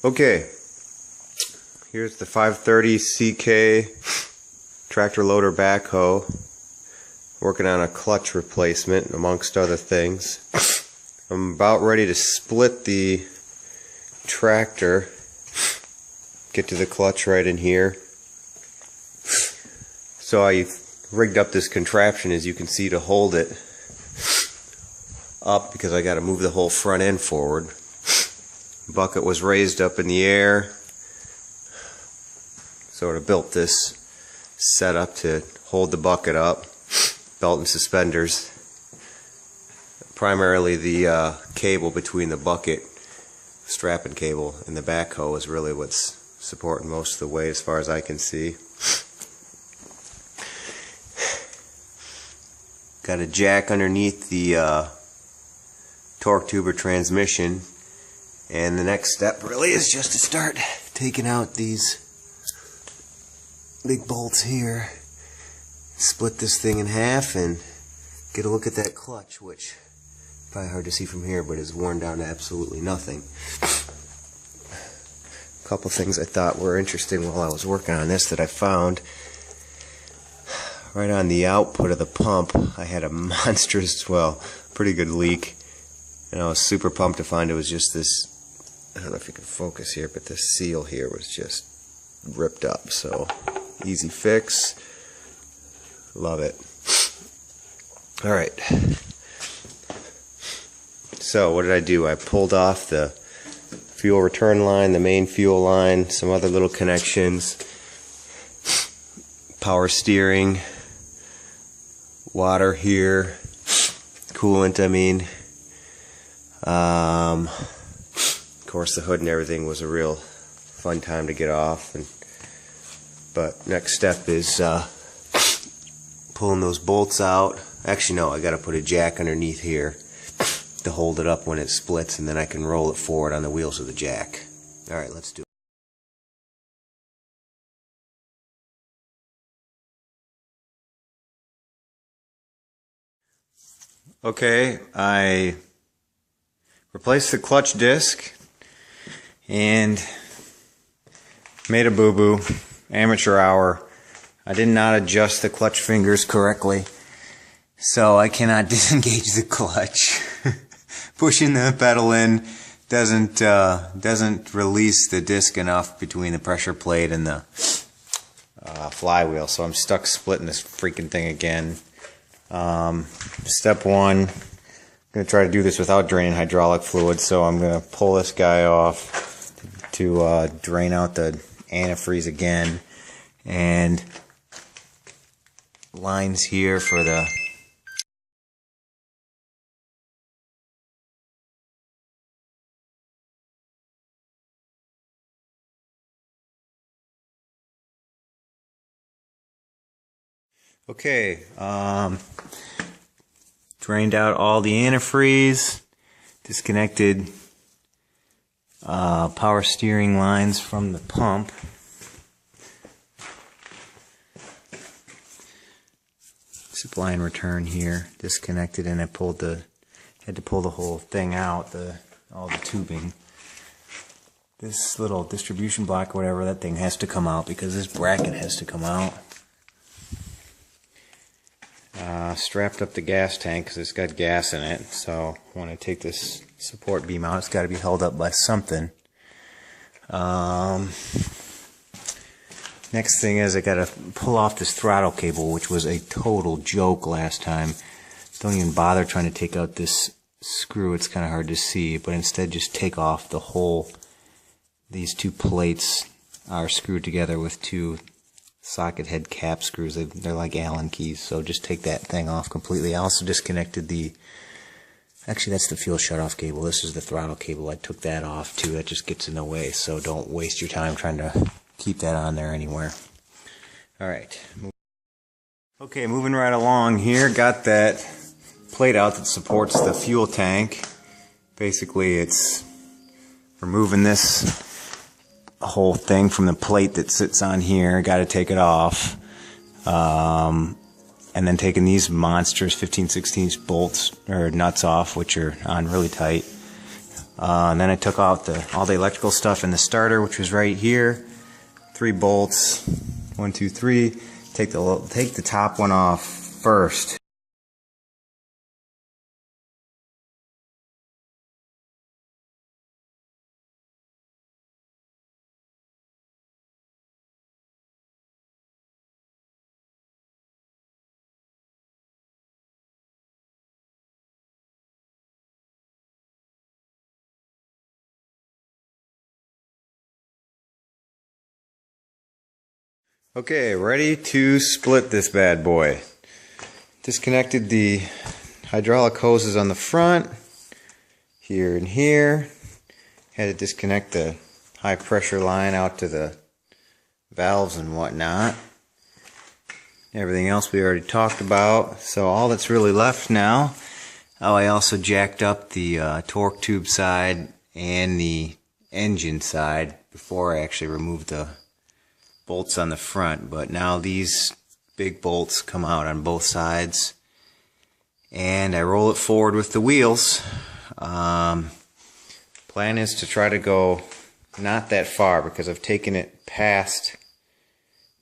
Okay, here's the 530 CK tractor loader backhoe, working on a clutch replacement amongst other things. I'm about ready to split the tractor, get to the clutch right in here. So I rigged up this contraption, as you can see, to hold it up because I got to move the whole front end forward. Bucket was raised up in the air. Sort of built this setup to hold the bucket up. Belt and suspenders. Primarily the cable between the bucket, strapping cable, and the backhoe is really what's supporting most of the weight as far as I can see. Got a jack underneath the torque tuber transmission. And the next step really is just to start taking out these big bolts here, split this thing in half, and get a look at that clutch, which probably hard to see from here, but is worn down to absolutely nothing. A couple things I thought were interesting while I was working on this that I found. Right on the output of the pump, I had a monstrous, well, pretty good leak, and I was super pumped to find it was just this, I don't know if you can focus here, but this seal here was just ripped up. So easy fix. Love it. Alright. So what did I do? I pulled off the fuel return line, the main fuel line, some other little connections, power steering, water here, coolant, I mean. Of course, the hood and everything was a real fun time to get off. But next step is pulling those bolts out. Actually, no, I got to put a jack underneath here to hold it up when it splits, and then I can roll it forward on the wheels of the jack. All right, let's do it. Okay, I replaced the clutch disc and made a boo-boo, amateur hour. I did not adjust the clutch fingers correctly, so I cannot disengage the clutch. Pushing the pedal in doesn't release the disc enough between the pressure plate and the flywheel, so I'm stuck splitting this freaking thing again. Step one, I'm going to try to do this without draining hydraulic fluid, so I'm going to pull this guy off to drain out the antifreeze again, and lines here for the okay, drained out all the antifreeze, disconnected power steering lines from the pump. Zip line return here, disconnected, and I had to pull the whole thing out, all the tubing. This little distribution block, whatever, that thing has to come out because this bracket has to come out. Strapped up the gas tank because it's got gas in it, so when I take this support beam out, it's got to be held up by something. Next thing is I got to pull off this throttle cable, which was a total joke last time. Don't even bother trying to take out this screw, it's kind of hard to see, but instead just take off the whole. These two plates are screwed together with two socket head cap screws. They're like Allen keys, so just take that thing off completely. I also disconnected actually that's the fuel shutoff cable. This is the throttle cable. I took that off too. That just gets in the way, so don't waste your time trying to keep that on there anywhere. Alright. Okay, moving right along here. Got that plate out that supports the fuel tank. Basically it's removing this whole thing from the plate that sits on here. Got to take it off, and then taking these monsters 15/16 bolts or nuts off, which are on really tight. And then I took out all the electrical stuff in the starter, which was right here. 3 bolts, 1, 2, 3. Take the top one off first. Okay, ready to split this bad boy. Disconnected the hydraulic hoses on the front, here and here. Had to disconnect the high pressure line out to the valves and whatnot. Everything else we already talked about. So all that's really left now. Oh, I also jacked up the torque tube side and the engine side before I actually removed the bolts on the front, but now these big bolts come out on both sides and I roll it forward with the wheels. Plan is to try to go not that far because I've taken it past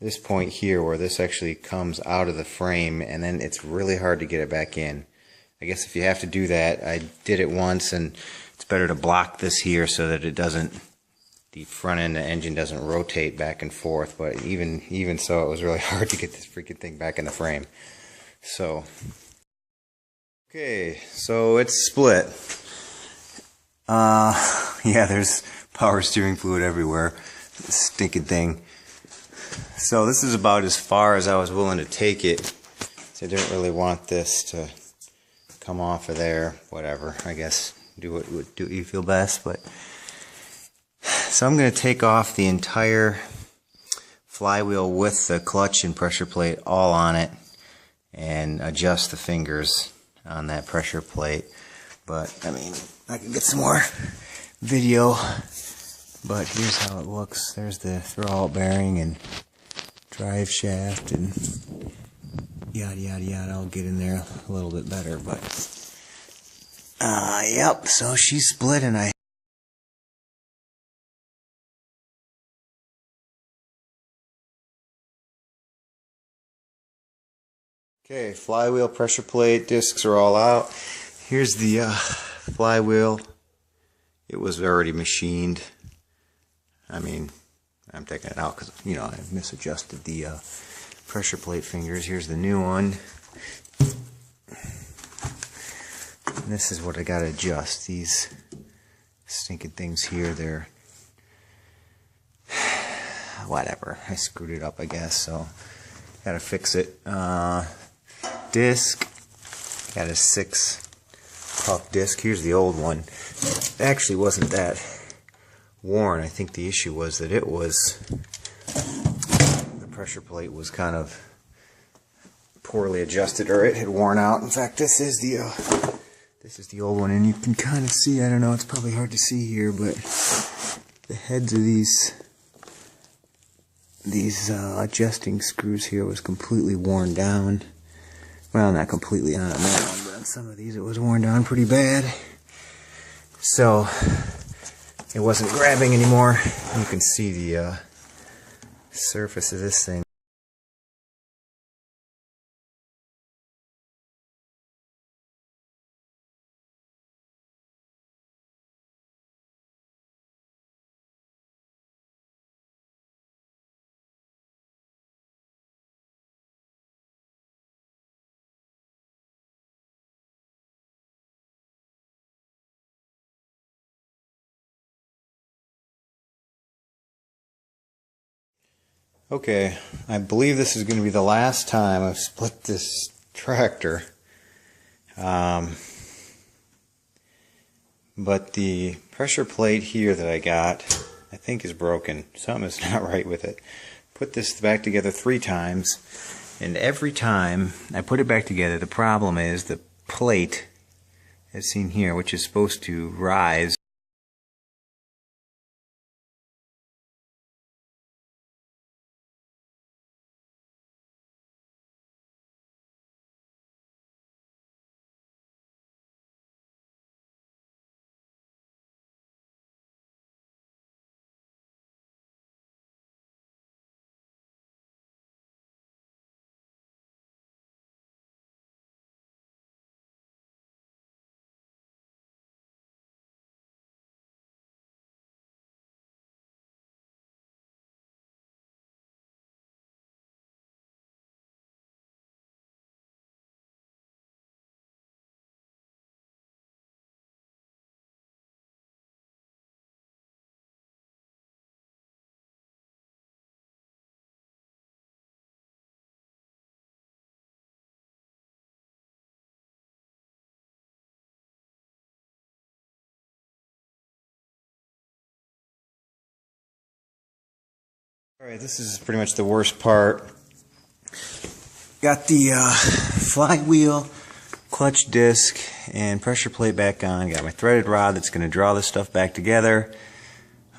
this point here where this actually comes out of the frame, and then it's really hard to get it back in. I guess if you have to do that, I did it once, and it's better to block this here so that it doesn't, the front end of the engine doesn't rotate back and forth. But even so, it was really hard to get this freaking thing back in the frame. So okay, so it's split. Yeah, there's power steering fluid everywhere. This stinking thing. So this is about as far as I was willing to take it. So I didn't really want this to come off of there. Whatever, I guess do what you feel best. But so I'm going to take off the entire flywheel with the clutch and pressure plate all on it and adjust the fingers on that pressure plate. But I mean, I can get some more video, but here's how it looks. There's the throwout bearing and drive shaft and yada yada yada. I'll get in there a little bit better, but yep, so she's split, and okay, flywheel, pressure plate, discs are all out. Here's the flywheel. It was already machined. I mean, I'm taking it out because, you know, I misadjusted the pressure plate fingers. Here's the new one. And this is what I gotta adjust. These stinking things here, they're whatever. I screwed it up, I guess, so gotta fix it. Disc, got a 6 puck disc. Here's the old one. It actually wasn't that worn. I think the issue was that it was, the pressure plate was kind of poorly adjusted, or it had worn out. In fact, this is the old one, and you can kind of see, I don't know, it's probably hard to see here, but the heads of these adjusting screws here was completely worn down. Well, not completely on that one, but on some of these it was worn down pretty bad. So it wasn't grabbing anymore. You can see the surface of this thing. Okay, I believe this is going to be the last time I've split this tractor. But the pressure plate here that I got, I think is broken. Something is not right with it. Put this back together 3 times, and every time I put it back together, the problem is the plate, as seen here, which is supposed to rise, Alright, this is pretty much the worst part. Got the flywheel, clutch disc, and pressure plate back on. Got my threaded rod that's going to draw this stuff back together.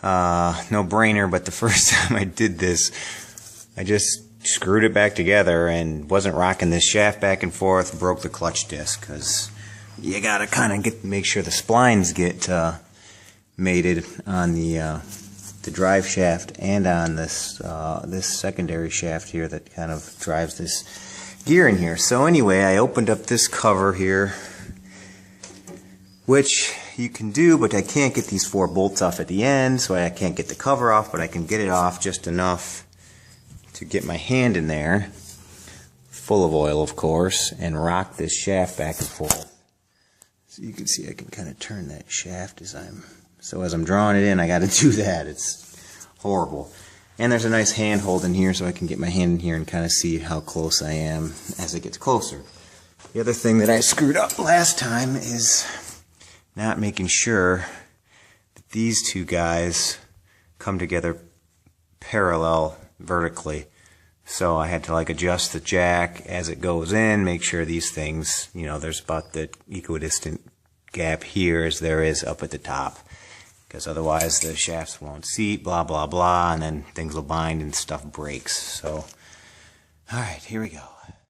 No brainer, but the first time I did this, I just screwed it back together and wasn't rocking this shaft back and forth, broke the clutch disc, because you gotta kind of make sure the splines get mated on the drive shaft and on this this secondary shaft here that kind of drives this gear in here. So anyway, I opened up this cover here, which you can do, but I can't get these 4 bolts off at the end, so I can't get the cover off, but I can get it off just enough to get my hand in there, full of oil of course, and rock this shaft back and forth. So you can see I can kind of turn that shaft as I'm drawing it in. I got to do that. It's horrible. And there's a nice handhold in here, so I can get my hand in here and kind of see how close I am as it gets closer. The other thing that I screwed up last time is not making sure that these two guys come together parallel vertically. So I had to like adjust the jack as it goes in, make sure these things, you know, there's about the equidistant gap here as there is up at the top, because otherwise the shafts won't seat, blah blah blah, and then things will bind and stuff breaks. So alright, here we go.